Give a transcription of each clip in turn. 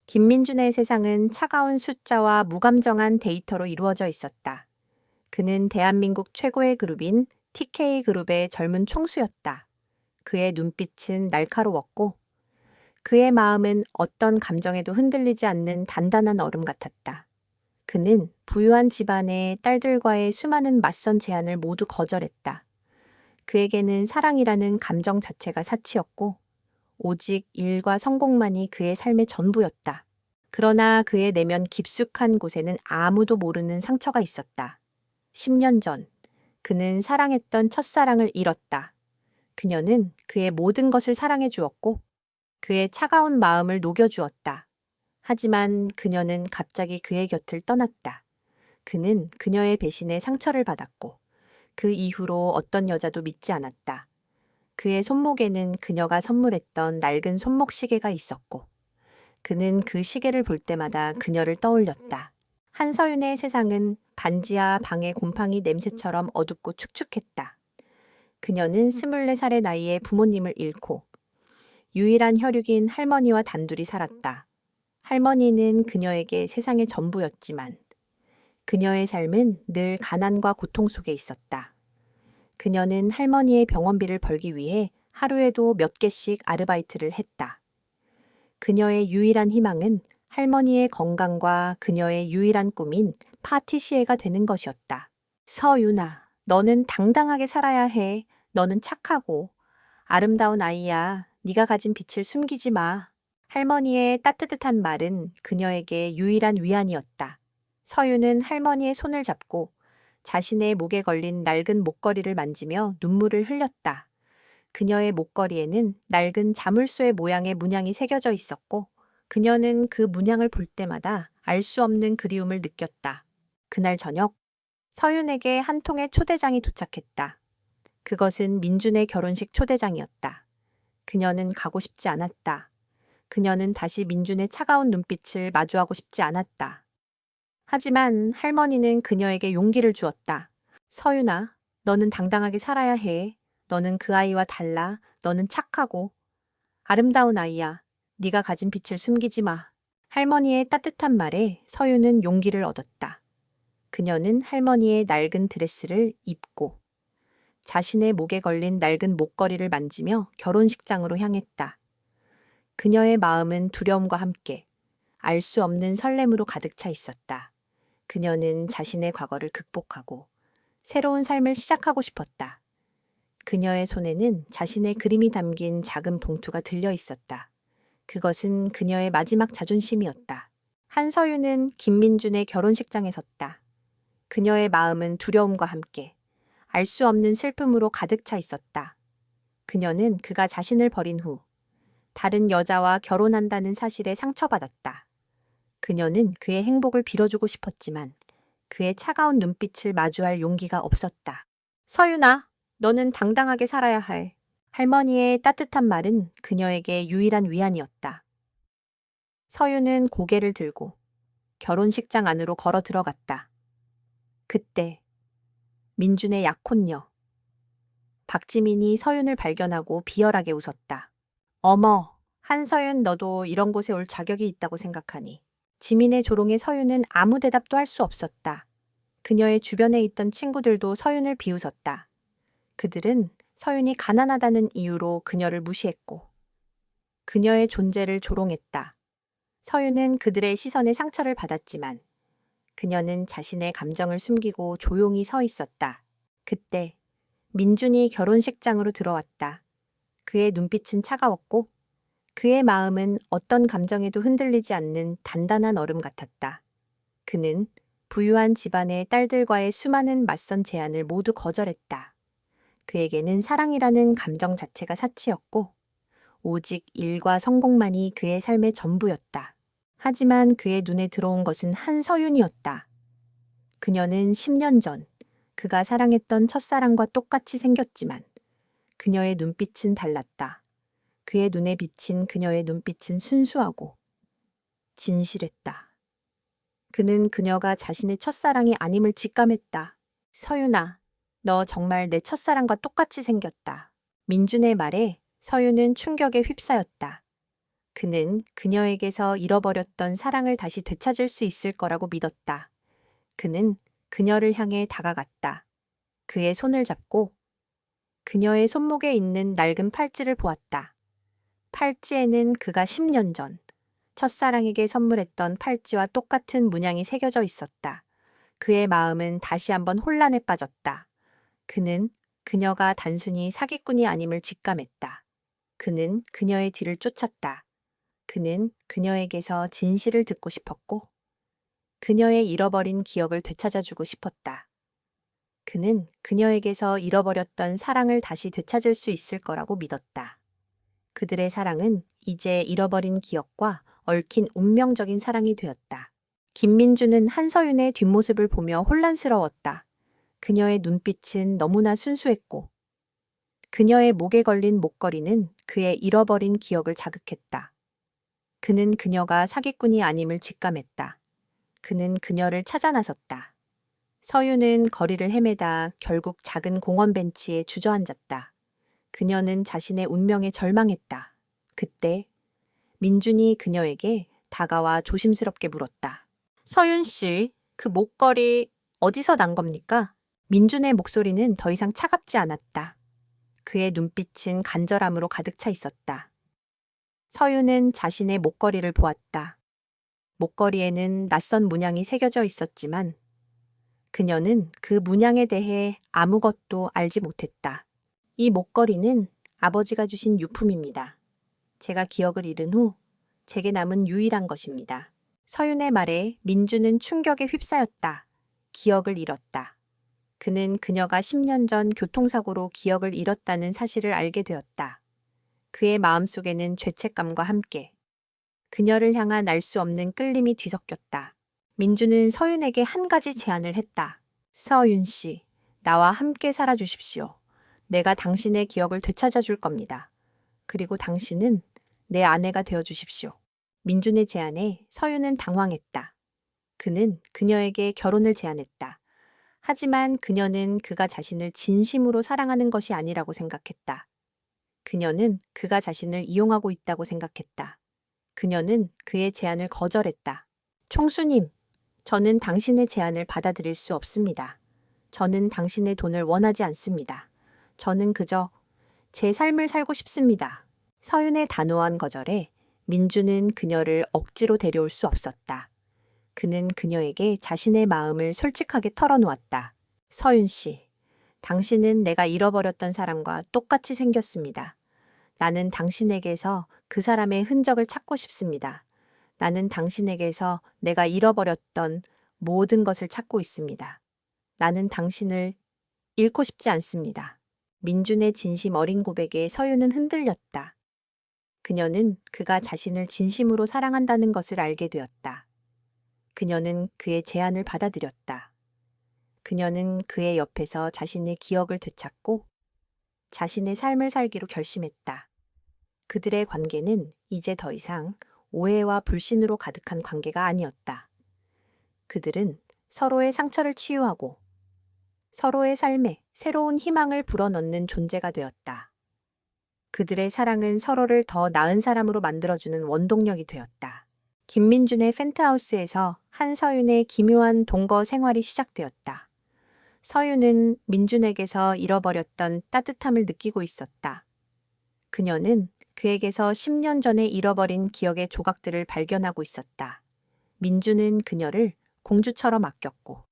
김민준의 세상은 차가운 숫자와 무감정한 데이터로 이루어져 있었다. 그는 대한민국 최고의 그룹인 TK그룹의 젊은 총수였다. 그의 눈빛은 날카로웠고 그의 마음은 어떤 감정에도 흔들리지 않는 단단한 얼음 같았다. 그는 부유한 집안의 딸들과의 수많은 맞선 제안을 모두 거절했다. 그에게는 사랑이라는 감정 자체가 사치였고 오직 일과 성공만이 그의 삶의 전부였다. 그러나 그의 내면 깊숙한 곳에는 아무도 모르는 상처가 있었다. 10년 전, 그는 사랑했던 첫사랑을 잃었다. 그녀는 그의 모든 것을 사랑해 주었고, 그의 차가운 마음을 녹여주었다. 하지만 그녀는 갑자기 그의 곁을 떠났다. 그는 그녀의 배신에 상처를 받았고, 그 이후로 어떤 여자도 믿지 않았다. 그의 손목에는 그녀가 선물했던 낡은 손목 시계가 있었고, 그는 그 시계를 볼 때마다 그녀를 떠올렸다. 한서윤의 세상은 반지하 방의 곰팡이 냄새처럼 어둡고 축축했다. 그녀는 24살의 나이에 부모님을 잃고 유일한 혈육인 할머니와 단둘이 살았다. 할머니는 그녀에게 세상의 전부였지만 그녀의 삶은 늘 가난과 고통 속에 있었다. 그녀는 할머니의 병원비를 벌기 위해 하루에도 몇 개씩 아르바이트를 했다. 그녀의 유일한 희망은 할머니의 건강과 그녀의 유일한 꿈인 파티시에가 되는 것이었다. 서윤아, 너는 당당하게 살아야 해. 너는 착하고 아름다운 아이야. 네가 가진 빛을 숨기지 마. 할머니의 따뜻한 말은 그녀에게 유일한 위안이었다. 서윤은 할머니의 손을 잡고 자신의 목에 걸린 낡은 목걸이를 만지며 눈물을 흘렸다. 그녀의 목걸이에는 낡은 자물쇠 모양의 문양이 새겨져 있었고 그녀는 그 문양을 볼 때마다 알 수 없는 그리움을 느꼈다. 그날 저녁 서윤에게 한 통의 초대장이 도착했다. 그것은 민준의 결혼식 초대장이었다. 그녀는 가고 싶지 않았다. 그녀는 다시 민준의 차가운 눈빛을 마주하고 싶지 않았다. 하지만 할머니는 그녀에게 용기를 주었다. 서윤아, 너는 당당하게 살아야 해. 너는 그 아이와 달라. 너는 착하고 아름다운 아이야. 네가 가진 빛을 숨기지 마. 할머니의 따뜻한 말에 서윤은 용기를 얻었다. 그녀는 할머니의 낡은 드레스를 입고 자신의 목에 걸린 낡은 목걸이를 만지며 결혼식장으로 향했다. 그녀의 마음은 두려움과 함께 알 수 없는 설렘으로 가득 차 있었다. 그녀는 자신의 과거를 극복하고 새로운 삶을 시작하고 싶었다. 그녀의 손에는 자신의 그림이 담긴 작은 봉투가 들려 있었다. 그것은 그녀의 마지막 자존심이었다. 한서윤은 김민준의 결혼식장에 섰다. 그녀의 마음은 두려움과 함께 알 수 없는 슬픔으로 가득 차 있었다. 그녀는 그가 자신을 버린 후 다른 여자와 결혼한다는 사실에 상처받았다. 그녀는 그의 행복을 빌어주고 싶었지만 그의 차가운 눈빛을 마주할 용기가 없었다. 서윤아, 너는 당당하게 살아야 해. 할머니의 따뜻한 말은 그녀에게 유일한 위안이었다. 서윤은 고개를 들고 결혼식장 안으로 걸어 들어갔다. 그때 민준의 약혼녀 박지민이 서윤을 발견하고 비열하게 웃었다. 어머, 한서윤 너도 이런 곳에 올 자격이 있다고 생각하니. 지민의 조롱에 서윤은 아무 대답도 할 수 없었다. 그녀의 주변에 있던 친구들도 서윤을 비웃었다. 그들은 서윤이 가난하다는 이유로 그녀를 무시했고 그녀의 존재를 조롱했다. 서윤은 그들의 시선에 상처를 받았지만 그녀는 자신의 감정을 숨기고 조용히 서 있었다. 그때 민준이 결혼식장으로 들어왔다. 그의 눈빛은 차가웠고 그의 마음은 어떤 감정에도 흔들리지 않는 단단한 얼음 같았다. 그는 부유한 집안의 딸들과의 수많은 맞선 제안을 모두 거절했다. 그에게는 사랑이라는 감정 자체가 사치였고 오직 일과 성공만이 그의 삶의 전부였다. 하지만 그의 눈에 들어온 것은 한서윤이었다. 그녀는 10년 전 그가 사랑했던 첫사랑과 똑같이 생겼지만 그녀의 눈빛은 달랐다. 그의 눈에 비친 그녀의 눈빛은 순수하고 진실했다. 그는 그녀가 자신의 첫사랑이 아님을 직감했다. 서윤아, 너 정말 내 첫사랑과 똑같이 생겼다. 민준의 말에 서윤은 충격에 휩싸였다. 그는 그녀에게서 잃어버렸던 사랑을 다시 되찾을 수 있을 거라고 믿었다. 그는 그녀를 향해 다가갔다. 그의 손을 잡고 그녀의 손목에 있는 낡은 팔찌를 보았다. 팔찌에는 그가 10년 전 첫사랑에게 선물했던 팔찌와 똑같은 문양이 새겨져 있었다. 그의 마음은 다시 한번 혼란에 빠졌다. 그는 그녀가 단순히 사기꾼이 아님을 직감했다. 그는 그녀의 뒤를 쫓았다. 그는 그녀에게서 진실을 듣고 싶었고 그녀의 잃어버린 기억을 되찾아주고 싶었다. 그는 그녀에게서 잃어버렸던 사랑을 다시 되찾을 수 있을 거라고 믿었다. 그들의 사랑은 이제 잃어버린 기억과 얽힌 운명적인 사랑이 되었다. 김민주는 한서윤의 뒷모습을 보며 혼란스러웠다. 그녀의 눈빛은 너무나 순수했고 그녀의 목에 걸린 목걸이는 그의 잃어버린 기억을 자극했다. 그는 그녀가 사기꾼이 아님을 직감했다. 그는 그녀를 찾아 나섰다. 서윤은 거리를 헤매다 결국 작은 공원 벤치에 주저앉았다. 그녀는 자신의 운명에 절망했다. 그때 민준이 그녀에게 다가와 조심스럽게 물었다. 서윤 씨, 그 목걸이 어디서 난 겁니까? 민준의 목소리는 더 이상 차갑지 않았다. 그의 눈빛은 간절함으로 가득 차 있었다. 서윤은 자신의 목걸이를 보았다. 목걸이에는 낯선 문양이 새겨져 있었지만 그녀는 그 문양에 대해 아무것도 알지 못했다. 이 목걸이는 아버지가 주신 유품입니다. 제가 기억을 잃은 후 제게 남은 유일한 것입니다. 서윤의 말에 민주는 충격에 휩싸였다. 기억을 잃었다. 그는 그녀가 10년 전 교통사고로 기억을 잃었다는 사실을 알게 되었다. 그의 마음속에는 죄책감과 함께 그녀를 향한 알 수 없는 끌림이 뒤섞였다. 민주는 서윤에게 한 가지 제안을 했다. 서윤 씨, 나와 함께 살아주십시오. 내가 당신의 기억을 되찾아 줄 겁니다. 그리고 당신은 내 아내가 되어 주십시오. 민준의 제안에 서윤은 당황했다. 그는 그녀에게 결혼을 제안했다. 하지만 그녀는 그가 자신을 진심으로 사랑하는 것이 아니라고 생각했다. 그녀는 그가 자신을 이용하고 있다고 생각했다. 그녀는 그의 제안을 거절했다. 총수님, 저는 당신의 제안을 받아들일 수 없습니다. 저는 당신의 돈을 원하지 않습니다. 저는 그저 제 삶을 살고 싶습니다. 서윤의 단호한 거절에 민주는 그녀를 억지로 데려올 수 없었다. 그는 그녀에게 자신의 마음을 솔직하게 털어놓았다. 서윤 씨, 당신은 내가 잃어버렸던 사람과 똑같이 생겼습니다. 나는 당신에게서 그 사람의 흔적을 찾고 싶습니다. 나는 당신에게서 내가 잃어버렸던 모든 것을 찾고 있습니다. 나는 당신을 잃고 싶지 않습니다. 민준의 진심 어린 고백에 서윤은 흔들렸다. 그녀는 그가 자신을 진심으로 사랑한다는 것을 알게 되었다. 그녀는 그의 제안을 받아들였다. 그녀는 그의 옆에서 자신의 기억을 되찾고 자신의 삶을 살기로 결심했다. 그들의 관계는 이제 더 이상 오해와 불신으로 가득한 관계가 아니었다. 그들은 서로의 상처를 치유하고 서로의 삶에 새로운 희망을 불어넣는 존재가 되었다. 그들의 사랑은 서로를 더 나은 사람으로 만들어주는 원동력이 되었다. 김민준의 펜트하우스에서 한서윤의 기묘한 동거 생활이 시작되었다. 서윤은 민준에게서 잃어버렸던 따뜻함을 느끼고 있었다. 그녀는 그에게서 10년 전에 잃어버린 기억의 조각들을 발견하고 있었다. 민준은 그녀를 공주처럼 아꼈고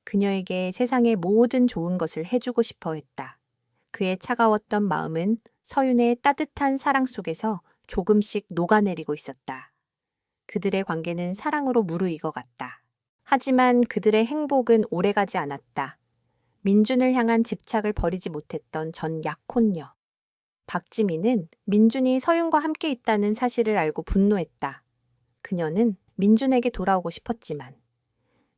그녀에게 세상의 모든 좋은 것을 해주고 싶어 했다. 그의 차가웠던 마음은 서윤의 따뜻한 사랑 속에서 조금씩 녹아내리고 있었다. 그들의 관계는 사랑으로 무르익어갔다. 하지만 그들의 행복은 오래가지 않았다. 민준을 향한 집착을 버리지 못했던 전 약혼녀. 박지민은 민준이 서윤과 함께 있다는 사실을 알고 분노했다. 그녀는 민준에게 돌아오고 싶었지만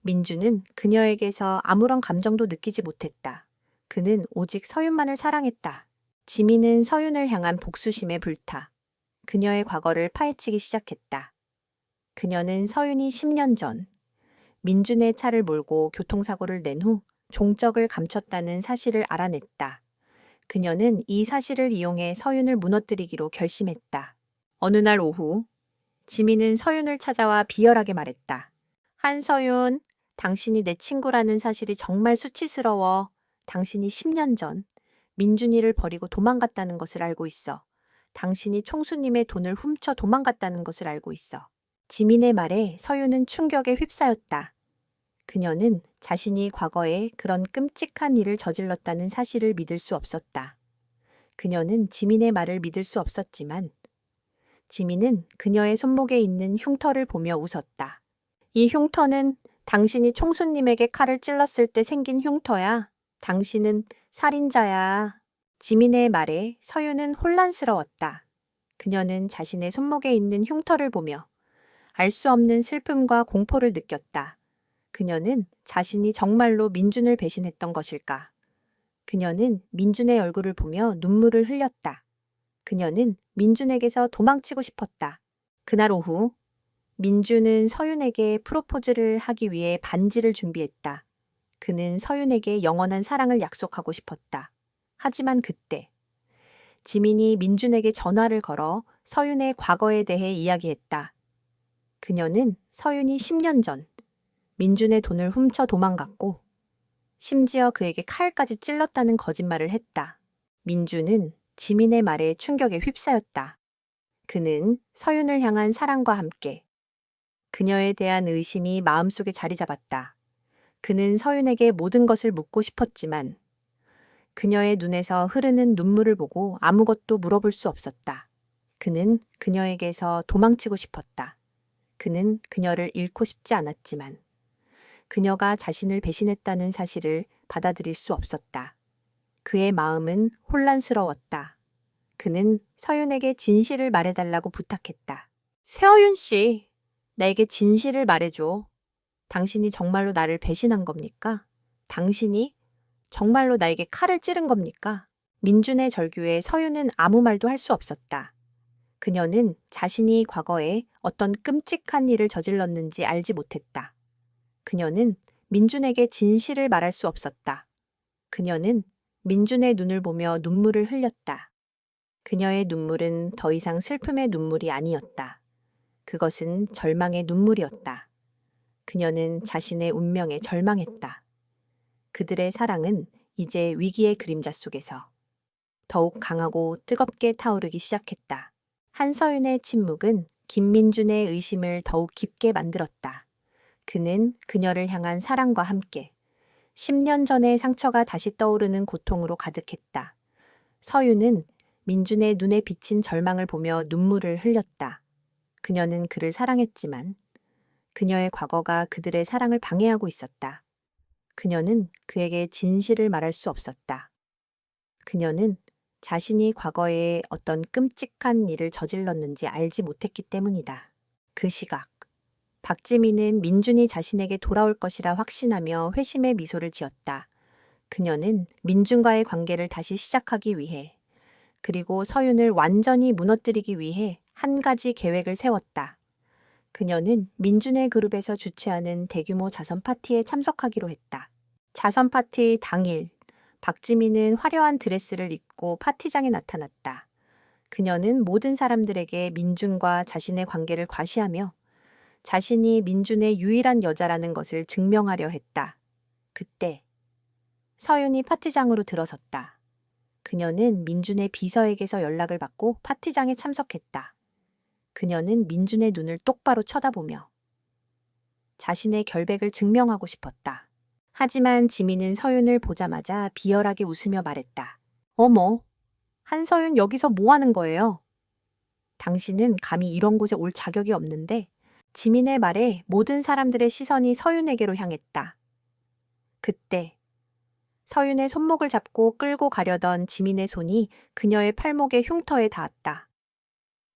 민준은 그녀에게서 아무런 감정도 느끼지 못했다. 그는 오직 서윤만을 사랑했다. 지민은 서윤을 향한 복수심에 불타 그녀의 과거를 파헤치기 시작했다. 그녀는 서윤이 10년 전 민준의 차를 몰고 교통사고를 낸 후 종적을 감췄다는 사실을 알아냈다. 그녀는 이 사실을 이용해 서윤을 무너뜨리기로 결심했다. 어느 날 오후, 지민은 서윤을 찾아와 비열하게 말했다. 한서윤, 당신이 내 친구라는 사실이 정말 수치스러워. 당신이 10년 전 민준이를 버리고 도망갔다는 것을 알고 있어. 당신이 총수님의 돈을 훔쳐 도망갔다는 것을 알고 있어. 지민의 말에 서윤은 충격에 휩싸였다. 그녀는 자신이 과거에 그런 끔찍한 일을 저질렀다는 사실을 믿을 수 없었다. 그녀는 지민의 말을 믿을 수 없었지만 지민은 그녀의 손목에 있는 흉터를 보며 웃었다. 이 흉터는 당신이 총수님에게 칼을 찔렀을 때 생긴 흉터야. 당신은 살인자야. 지민의 말에 서윤은 혼란스러웠다. 그녀는 자신의 손목에 있는 흉터를 보며 알 수 없는 슬픔과 공포를 느꼈다. 그녀는 자신이 정말로 민준을 배신했던 것일까? 그녀는 민준의 얼굴을 보며 눈물을 흘렸다. 그녀는 민준에게서 도망치고 싶었다. 그날 오후, 민준은 서윤에게 프로포즈를 하기 위해 반지를 준비했다. 그는 서윤에게 영원한 사랑을 약속하고 싶었다. 하지만 그때 지민이 민준에게 전화를 걸어 서윤의 과거에 대해 이야기했다. 그녀는 서윤이 10년 전 민준의 돈을 훔쳐 도망갔고 심지어 그에게 칼까지 찔렀다는 거짓말을 했다. 민준은 지민의 말에 충격에 휩싸였다. 그는 서윤을 향한 사랑과 함께 그녀에 대한 의심이 마음속에 자리 잡았다. 그는 서윤에게 모든 것을 묻고 싶었지만 그녀의 눈에서 흐르는 눈물을 보고 아무것도 물어볼 수 없었다. 그는 그녀에게서 도망치고 싶었다. 그는 그녀를 잃고 싶지 않았지만 그녀가 자신을 배신했다는 사실을 받아들일 수 없었다. 그의 마음은 혼란스러웠다. 그는 서윤에게 진실을 말해달라고 부탁했다. 세어윤 씨, 나에게 진실을 말해줘. 당신이 정말로 나를 배신한 겁니까? 당신이 정말로 나에게 칼을 찌른 겁니까? 민준의 절규에 서윤은 아무 말도 할 수 없었다. 그녀는 자신이 과거에 어떤 끔찍한 일을 저질렀는지 알지 못했다. 그녀는 민준에게 진실을 말할 수 없었다. 그녀는 민준의 눈을 보며 눈물을 흘렸다. 그녀의 눈물은 더 이상 슬픔의 눈물이 아니었다. 그것은 절망의 눈물이었다. 그녀는 자신의 운명에 절망했다. 그들의 사랑은 이제 위기의 그림자 속에서 더욱 강하고 뜨겁게 타오르기 시작했다. 한서윤의 침묵은 김민준의 의심을 더욱 깊게 만들었다. 그는 그녀를 향한 사랑과 함께 10년 전의 상처가 다시 떠오르는 고통으로 가득했다. 서윤은 민준의 눈에 비친 절망을 보며 눈물을 흘렸다. 그녀는 그를 사랑했지만 그녀의 과거가 그들의 사랑을 방해하고 있었다. 그녀는 그에게 진실을 말할 수 없었다. 그녀는 자신이 과거에 어떤 끔찍한 일을 저질렀는지 알지 못했기 때문이다. 그 시각, 박지민은 민준이 자신에게 돌아올 것이라 확신하며 회심의 미소를 지었다. 그녀는 민준과의 관계를 다시 시작하기 위해 그리고 서윤을 완전히 무너뜨리기 위해 한 가지 계획을 세웠다. 그녀는 민준의 그룹에서 주최하는 대규모 자선 파티에 참석하기로 했다. 자선 파티 당일, 박지민은 화려한 드레스를 입고 파티장에 나타났다. 그녀는 모든 사람들에게 민준과 자신의 관계를 과시하며 자신이 민준의 유일한 여자라는 것을 증명하려 했다. 그때 서윤이 파티장으로 들어섰다. 그녀는 민준의 비서에게서 연락을 받고 파티장에 참석했다. 그녀는 민준의 눈을 똑바로 쳐다보며 자신의 결백을 증명하고 싶었다. 하지만 지민은 서윤을 보자마자 비열하게 웃으며 말했다. 어머, 한서윤 여기서 뭐 하는 거예요? 당신은 감히 이런 곳에 올 자격이 없는데 지민의 말에 모든 사람들의 시선이 서윤에게로 향했다. 그때 서윤의 손목을 잡고 끌고 가려던 지민의 손이 그녀의 팔목의 흉터에 닿았다.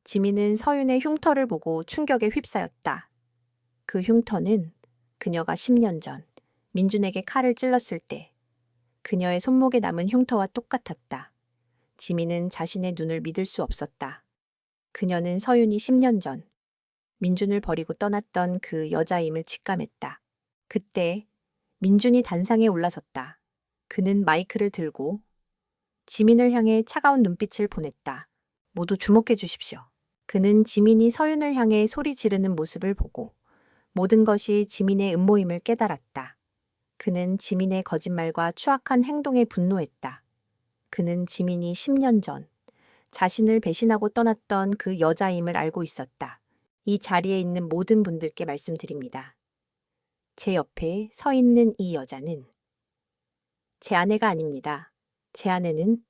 지민은 서윤의 흉터를 보고 충격에 휩싸였다. 그 흉터는 그녀가 10년 전 민준에게 칼을 찔렀을 때 그녀의 손목에 남은 흉터와 똑같았다. 지민은 자신의 눈을 믿을 수 없었다. 그녀는 서윤이 10년 전 민준을 버리고 떠났던 그 여자임을 직감했다. 그때 민준이 단상에 올라섰다. 그는 마이크를 들고 지민을 향해 차가운 눈빛을 보냈다. 모두 주목해 주십시오. 그는 지민이 서윤을 향해 소리 지르는 모습을 보고 모든 것이 지민의 음모임을 깨달았다. 그는 지민의 거짓말과 추악한 행동에 분노했다. 그는 지민이 10년 전 자신을 배신하고 떠났던 그 여자임을 알고 있었다. 이 자리에 있는 모든 분들께 말씀드립니다. 제 옆에 서 있는 이 여자는 제 아내가 아닙니다. 제 아내는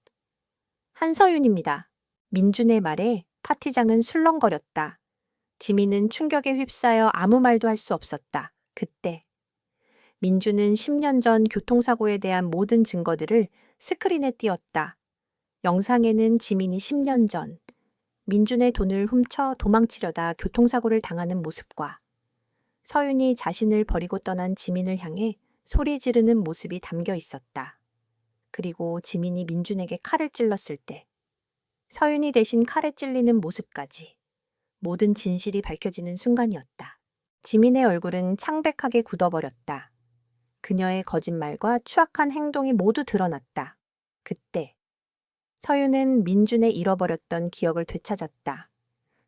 한서윤입니다. 민준의 말에 파티장은 술렁거렸다. 지민은 충격에 휩싸여 아무 말도 할 수 없었다. 그때 민준은 10년 전 교통사고에 대한 모든 증거들을 스크린에 띄웠다. 영상에는 지민이 10년 전 민준의 돈을 훔쳐 도망치려다 교통사고를 당하는 모습과 서윤이 자신을 버리고 떠난 지민을 향해 소리 지르는 모습이 담겨 있었다. 그리고 지민이 민준에게 칼을 찔렀을 때 서윤이 대신 칼에 찔리는 모습까지 모든 진실이 밝혀지는 순간이었다. 지민의 얼굴은 창백하게 굳어버렸다. 그녀의 거짓말과 추악한 행동이 모두 드러났다. 그때 서윤은 민준의 잃어버렸던 기억을 되찾았다.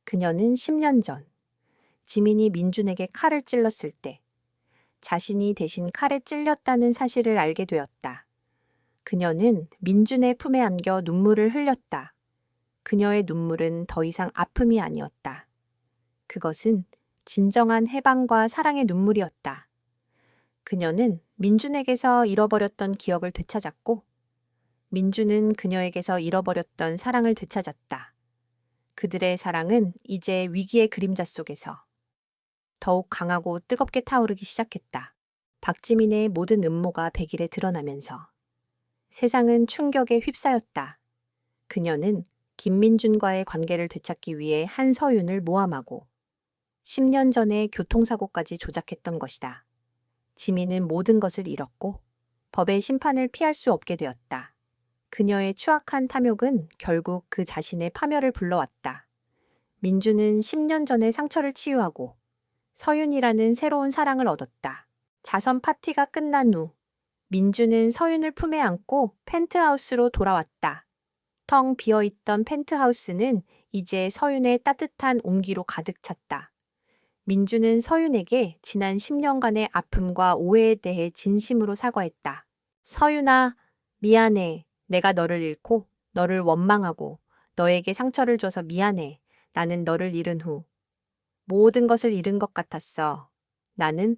그녀는 10년 전 지민이 민준에게 칼을 찔렀을 때 자신이 대신 칼에 찔렸다는 사실을 알게 되었다. 그녀는 민준의 품에 안겨 눈물을 흘렸다. 그녀의 눈물은 더 이상 아픔이 아니었다. 그것은 진정한 해방과 사랑의 눈물이었다. 그녀는 민준에게서 잃어버렸던 기억을 되찾았고 민준은 그녀에게서 잃어버렸던 사랑을 되찾았다. 그들의 사랑은 이제 위기의 그림자 속에서 더욱 강하고 뜨겁게 타오르기 시작했다. 박지민의 모든 음모가 백일에 드러나면서 세상은 충격에 휩싸였다. 그녀는 김민준과의 관계를 되찾기 위해 한서윤을 모함하고 10년 전에 교통사고까지 조작했던 것이다. 지민은 모든 것을 잃었고 법의 심판을 피할 수 없게 되었다. 그녀의 추악한 탐욕은 결국 그 자신의 파멸을 불러왔다. 민준은 10년 전의 상처를 치유하고 서윤이라는 새로운 사랑을 얻었다. 자선 파티가 끝난 후 민준은 서윤을 품에 안고 펜트하우스로 돌아왔다. 텅 비어있던 펜트하우스는 이제 서윤의 따뜻한 온기로 가득 찼다. 민준은 서윤에게 지난 10년간의 아픔과 오해에 대해 진심으로 사과했다. 서윤아, 미안해. 내가 너를 잃고 너를 원망하고 너에게 상처를 줘서 미안해. 나는 너를 잃은 후 모든 것을 잃은 것 같았어. 나는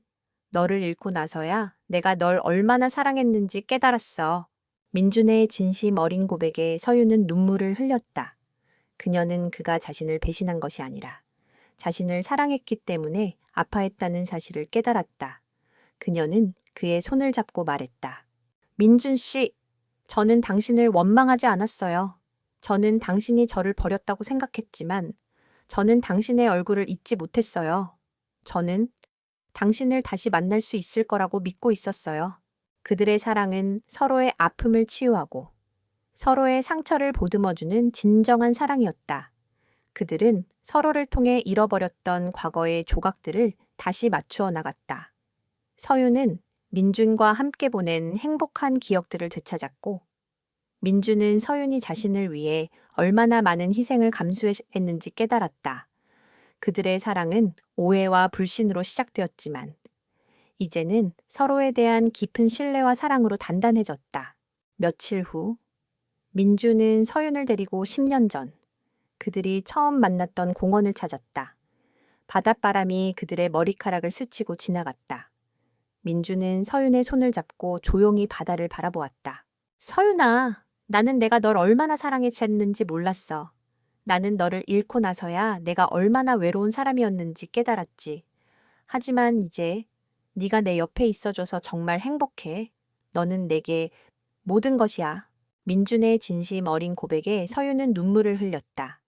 너를 잃고 나서야 내가 널 얼마나 사랑했는지 깨달았어. 민준의 진심 어린 고백에 서윤은 눈물을 흘렸다. 그녀는 그가 자신을 배신한 것이 아니라 자신을 사랑했기 때문에 아파했다는 사실을 깨달았다. 그녀는 그의 손을 잡고 말했다. 민준 씨, 저는 당신을 원망하지 않았어요. 저는 당신이 저를 버렸다고 생각했지만 저는 당신의 얼굴을 잊지 못했어요. 저는 당신을 다시 만날 수 있을 거라고 믿고 있었어요. 그들의 사랑은 서로의 아픔을 치유하고 서로의 상처를 보듬어주는 진정한 사랑이었다. 그들은 서로를 통해 잃어버렸던 과거의 조각들을 다시 맞추어 나갔다. 서윤은 민준과 함께 보낸 행복한 기억들을 되찾았고 민준은 서윤이 자신을 위해 얼마나 많은 희생을 감수했는지 깨달았다. 그들의 사랑은 오해와 불신으로 시작되었지만 이제는 서로에 대한 깊은 신뢰와 사랑으로 단단해졌다. 며칠 후 민준은 서윤을 데리고 10년 전 그들이 처음 만났던 공원을 찾았다. 바닷바람이 그들의 머리카락을 스치고 지나갔다. 민준은 서윤의 손을 잡고 조용히 바다를 바라보았다. 서윤아, 나는 내가 널 얼마나 사랑했는지 몰랐어. 나는 너를 잃고 나서야 내가 얼마나 외로운 사람이었는지 깨달았지. 하지만 이제 네가 내 옆에 있어줘서 정말 행복해. 너는 내게 모든 것이야. 민준의 진심 어린 고백에 서윤은 눈물을 흘렸다.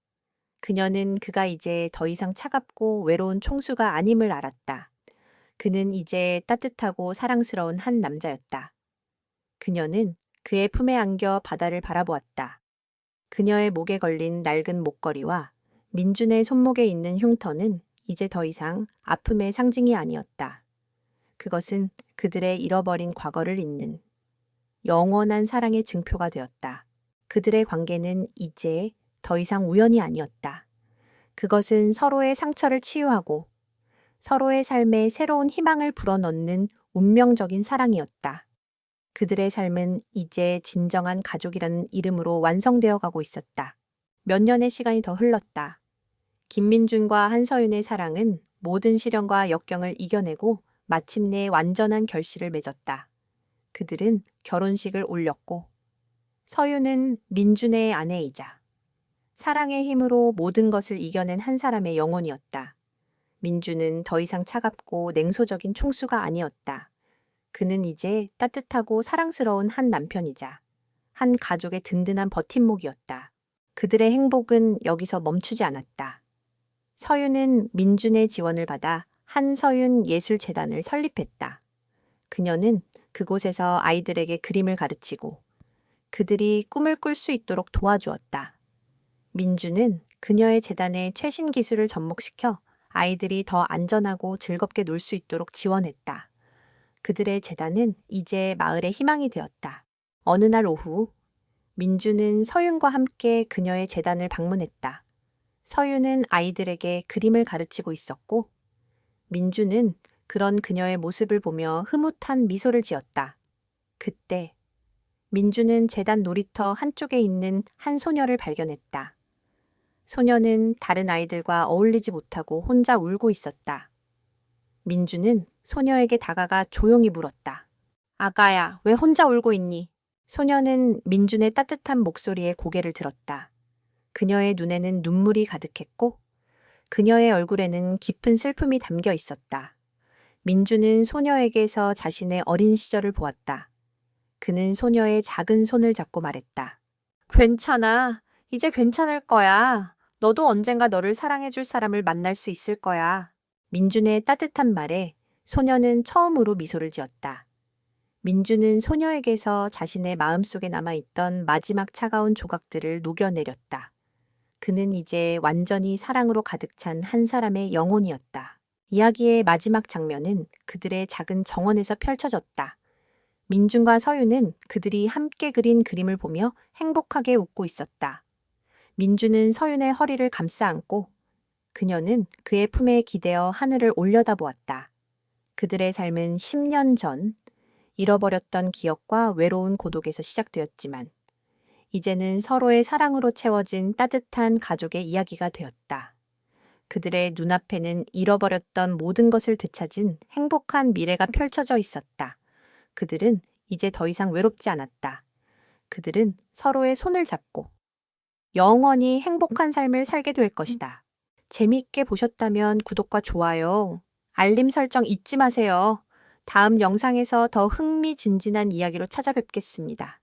그녀는 그가 이제 더 이상 차갑고 외로운 총수가 아님을 알았다. 그는 이제 따뜻하고 사랑스러운 한 남자였다. 그녀는 그의 품에 안겨 바다를 바라보았다. 그녀의 목에 걸린 낡은 목걸이와 민준의 손목에 있는 흉터는 이제 더 이상 아픔의 상징이 아니었다. 그것은 그들의 잃어버린 과거를 잇는 영원한 사랑의 증표가 되었다. 그들의 관계는 이제 더 이상 우연이 아니었다. 그것은 서로의 상처를 치유하고 서로의 삶에 새로운 희망을 불어넣는 운명적인 사랑이었다. 그들의 삶은 이제 진정한 가족이라는 이름으로 완성되어 가고 있었다. 몇 년의 시간이 더 흘렀다. 김민준과 한서윤의 사랑은 모든 시련과 역경을 이겨내고 마침내 완전한 결실을 맺었다. 그들은 결혼식을 올렸고 서윤은 민준의 아내이자 사랑의 힘으로 모든 것을 이겨낸 한 사람의 영혼이었다. 민준은 더 이상 차갑고 냉소적인 총수가 아니었다. 그는 이제 따뜻하고 사랑스러운 한 남편이자 한 가족의 든든한 버팀목이었다. 그들의 행복은 여기서 멈추지 않았다. 서윤은 민준의 지원을 받아 한서윤 예술재단을 설립했다. 그녀는 그곳에서 아이들에게 그림을 가르치고 그들이 꿈을 꿀 수 있도록 도와주었다. 민준은 그녀의 재단에 최신 기술을 접목시켜 아이들이 더 안전하고 즐겁게 놀 수 있도록 지원했다. 그들의 재단은 이제 마을의 희망이 되었다. 어느 날 오후, 민준은 서윤과 함께 그녀의 재단을 방문했다. 서윤은 아이들에게 그림을 가르치고 있었고, 민준은 그런 그녀의 모습을 보며 흐뭇한 미소를 지었다. 그때 민준은 재단 놀이터 한쪽에 있는 한 소녀를 발견했다. 소녀는 다른 아이들과 어울리지 못하고 혼자 울고 있었다. 민준은 소녀에게 다가가 조용히 물었다. 아가야, 왜 혼자 울고 있니? 소녀는 민준의 따뜻한 목소리에 고개를 들었다. 그녀의 눈에는 눈물이 가득했고 그녀의 얼굴에는 깊은 슬픔이 담겨 있었다. 민준은 소녀에게서 자신의 어린 시절을 보았다. 그는 소녀의 작은 손을 잡고 말했다. 괜찮아. 이제 괜찮을 거야. 너도 언젠가 너를 사랑해줄 사람을 만날 수 있을 거야. 민준의 따뜻한 말에 소녀는 처음으로 미소를 지었다. 민준은 소녀에게서 자신의 마음속에 남아있던 마지막 차가운 조각들을 녹여내렸다. 그는 이제 완전히 사랑으로 가득 찬 한 사람의 영혼이었다. 이야기의 마지막 장면은 그들의 작은 정원에서 펼쳐졌다. 민준과 서윤은 그들이 함께 그린 그림을 보며 행복하게 웃고 있었다. 민준은 서윤의 허리를 감싸 안고 그녀는 그의 품에 기대어 하늘을 올려다보았다. 그들의 삶은 10년 전 잃어버렸던 기억과 외로운 고독에서 시작되었지만 이제는 서로의 사랑으로 채워진 따뜻한 가족의 이야기가 되었다. 그들의 눈앞에는 잃어버렸던 모든 것을 되찾은 행복한 미래가 펼쳐져 있었다. 그들은 이제 더 이상 외롭지 않았다. 그들은 서로의 손을 잡고 영원히 행복한 삶을 살게 될 것이다. 재미있게 보셨다면 구독과 좋아요, 알림 설정 잊지 마세요. 다음 영상에서 더 흥미진진한 이야기로 찾아뵙겠습니다.